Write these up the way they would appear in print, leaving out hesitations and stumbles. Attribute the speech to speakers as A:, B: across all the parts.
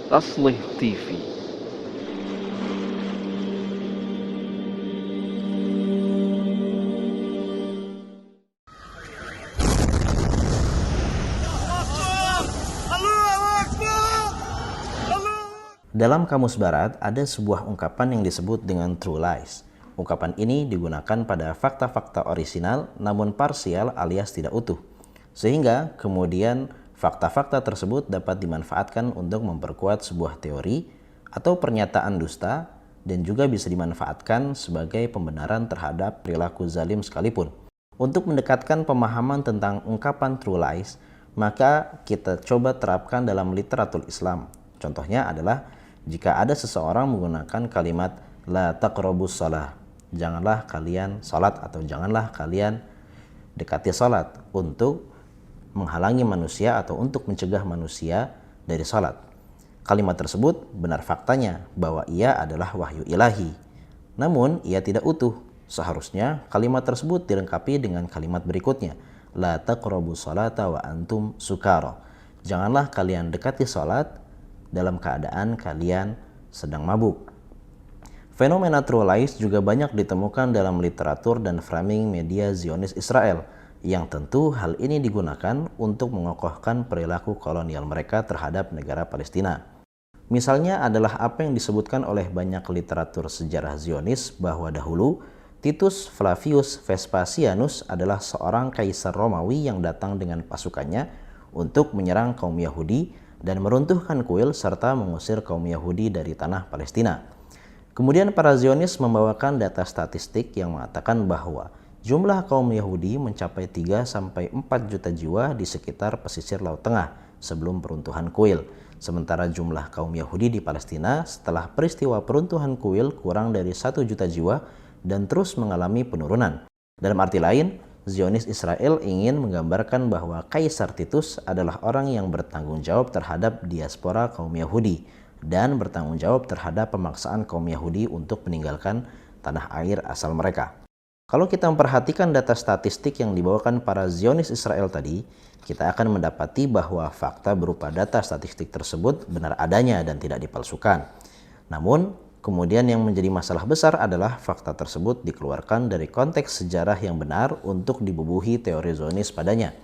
A: Taslih TV.
B: Dalam Kamus Barat ada sebuah ungkapan yang disebut dengan true lies. Ungkapan ini digunakan pada fakta-fakta orisinal namun parsial alias tidak utuh. Sehingga kemudian fakta-fakta tersebut dapat dimanfaatkan untuk memperkuat sebuah teori atau pernyataan dusta dan juga bisa dimanfaatkan sebagai pembenaran terhadap perilaku zalim sekalipun. Untuk mendekatkan pemahaman tentang ungkapan true lies, maka kita coba terapkan dalam literatur Islam. Contohnya adalah jika ada seseorang menggunakan kalimat la taqrabus shalah, janganlah kalian salat atau janganlah kalian dekati salat, untuk menghalangi manusia atau untuk mencegah manusia dari salat. Kalimat tersebut benar faktanya bahwa ia adalah wahyu ilahi. Namun ia tidak utuh. Seharusnya kalimat tersebut dilengkapi dengan kalimat berikutnya. La taqrabus salata wa antum sukara. Janganlah kalian dekati salat dalam keadaan kalian sedang mabuk. Fenomena true lies juga banyak ditemukan dalam literatur dan framing media Zionis Israel, yang tentu hal ini digunakan untuk mengokohkan perilaku kolonial mereka terhadap negara Palestina. Misalnya adalah apa yang disebutkan oleh banyak literatur sejarah Zionis bahwa dahulu Titus Flavius Vespasianus adalah seorang kaisar Romawi yang datang dengan pasukannya untuk menyerang kaum Yahudi dan meruntuhkan kuil serta mengusir kaum Yahudi dari tanah Palestina. Kemudian para Zionis membawakan data statistik yang mengatakan bahwa jumlah kaum Yahudi mencapai 3-4 juta jiwa di sekitar pesisir Laut Tengah sebelum peruntuhan kuil. Sementara jumlah kaum Yahudi di Palestina setelah peristiwa peruntuhan kuil kurang dari 1 juta jiwa dan terus mengalami penurunan. Dalam arti lain, Zionis Israel ingin menggambarkan bahwa Kaisar Titus adalah orang yang bertanggung jawab terhadap diaspora kaum Yahudi dan bertanggung jawab terhadap pemaksaan kaum Yahudi untuk meninggalkan tanah air asal mereka. Kalau kita memperhatikan data statistik yang dibawakan para Zionis Israel tadi, kita akan mendapati bahwa fakta berupa data statistik tersebut benar adanya dan tidak dipalsukan. Namun, kemudian yang menjadi masalah besar adalah fakta tersebut dikeluarkan dari konteks sejarah yang benar untuk dibubuhi teori Zionis padanya.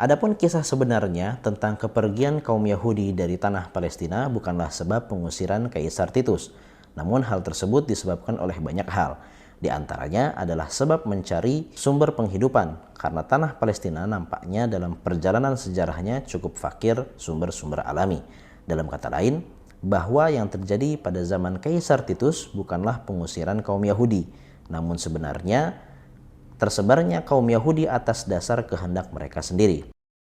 B: Adapun kisah sebenarnya tentang kepergian kaum Yahudi dari tanah Palestina bukanlah sebab pengusiran Kaisar Titus. Namun hal tersebut disebabkan oleh banyak hal. Di antaranya adalah sebab mencari sumber penghidupan, karena tanah Palestina nampaknya dalam perjalanan sejarahnya cukup fakir sumber-sumber alami. Dalam kata lain, bahwa yang terjadi pada zaman Kaisar Titus bukanlah pengusiran kaum Yahudi, namun sebenarnya tersebarnya kaum Yahudi atas dasar kehendak mereka sendiri.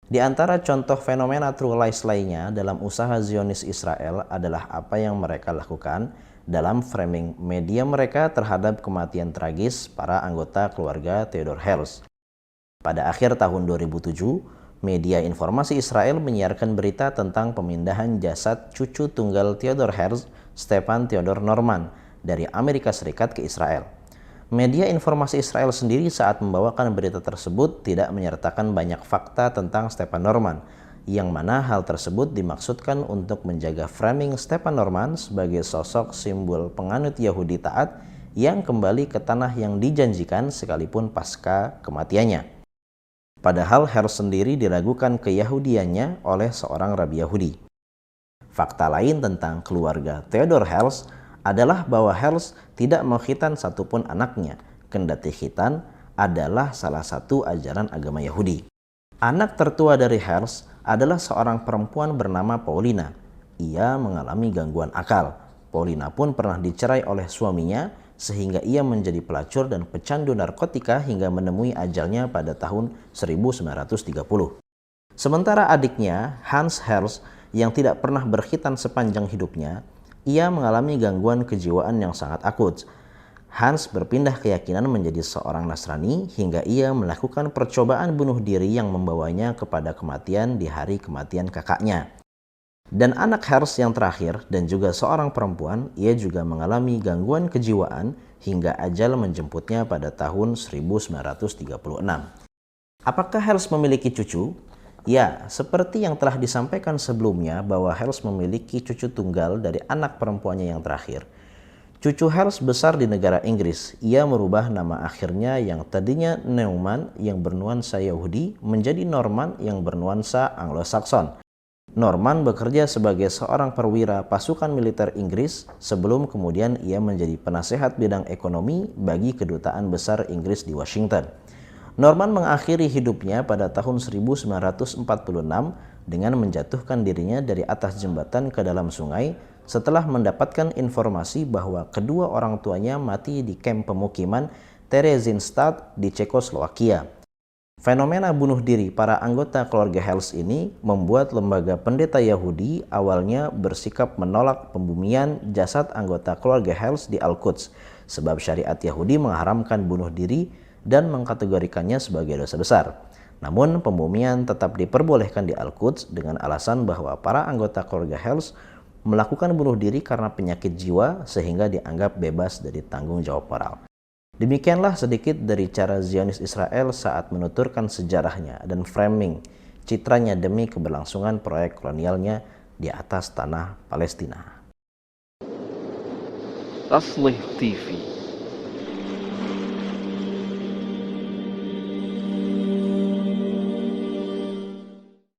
B: Di antara contoh fenomena true lies lainnya dalam usaha Zionis Israel adalah apa yang mereka lakukan dalam framing media mereka terhadap kematian tragis para anggota keluarga Theodor Herzl. Pada akhir tahun 2007, media informasi Israel menyiarkan berita tentang pemindahan jasad cucu tunggal Theodor Herzl, Stefan Theodor Norman, dari Amerika Serikat ke Israel. Media informasi Israel sendiri saat membawakan berita tersebut tidak menyertakan banyak fakta tentang Stefan Norman, yang mana hal tersebut dimaksudkan untuk menjaga framing Stefan Norman sebagai sosok simbol penganut Yahudi taat yang kembali ke tanah yang dijanjikan sekalipun pasca kematiannya. Padahal Herzl sendiri diragukan keyahudiannya oleh seorang rabi Yahudi. Fakta lain tentang keluarga Theodor Herzl adalah bahwa Herzl tidak mengkhitan satupun anaknya, kendati khitan adalah salah satu ajaran agama Yahudi. Anak tertua dari Herzl adalah seorang perempuan bernama Paulina. Ia mengalami gangguan akal. Paulina pun pernah dicerai oleh suaminya, sehingga ia menjadi pelacur dan pecandu narkotika hingga menemui ajalnya pada tahun 1930. Sementara adiknya, Hans Herzl, yang tidak pernah berkhitan sepanjang hidupnya, ia mengalami gangguan kejiwaan yang sangat akut. Hans berpindah keyakinan menjadi seorang Nasrani hingga ia melakukan percobaan bunuh diri yang membawanya kepada kematian di hari kematian kakaknya. Dan anak Herzl yang terakhir dan juga seorang perempuan, ia juga mengalami gangguan kejiwaan hingga ajal menjemputnya pada tahun 1936. Apakah Herzl memiliki cucu? Ya, seperti yang telah disampaikan sebelumnya bahwa Hels memiliki cucu tunggal dari anak perempuannya yang terakhir. Cucu Hels besar di negara Inggris. Ia merubah nama akhirnya yang tadinya Neumann yang bernuansa Yahudi menjadi Norman yang bernuansa Anglo-Saxon. Norman bekerja sebagai seorang perwira pasukan militer Inggris sebelum kemudian ia menjadi penasehat bidang ekonomi bagi kedutaan besar Inggris di Washington. Norman mengakhiri hidupnya pada tahun 1946 dengan menjatuhkan dirinya dari atas jembatan ke dalam sungai setelah mendapatkan informasi bahwa kedua orang tuanya mati di kamp pemukiman Theresienstadt di Cekoslowakia. Fenomena bunuh diri para anggota keluarga Hels ini membuat lembaga pendeta Yahudi awalnya bersikap menolak pembumian jasad anggota keluarga Hels di Al-Quds, sebab syariat Yahudi mengharamkan bunuh diri dan mengkategorikannya sebagai dosa besar. Namun pembumian tetap diperbolehkan di Al-Quds dengan alasan bahwa para anggota keluarga Hels melakukan bunuh diri karena penyakit jiwa sehingga dianggap bebas dari tanggung jawab moral. Demikianlah sedikit dari cara Zionis Israel saat menuturkan sejarahnya dan framing citranya demi keberlangsungan proyek kolonialnya di atas tanah Palestina.
A: Taslih TV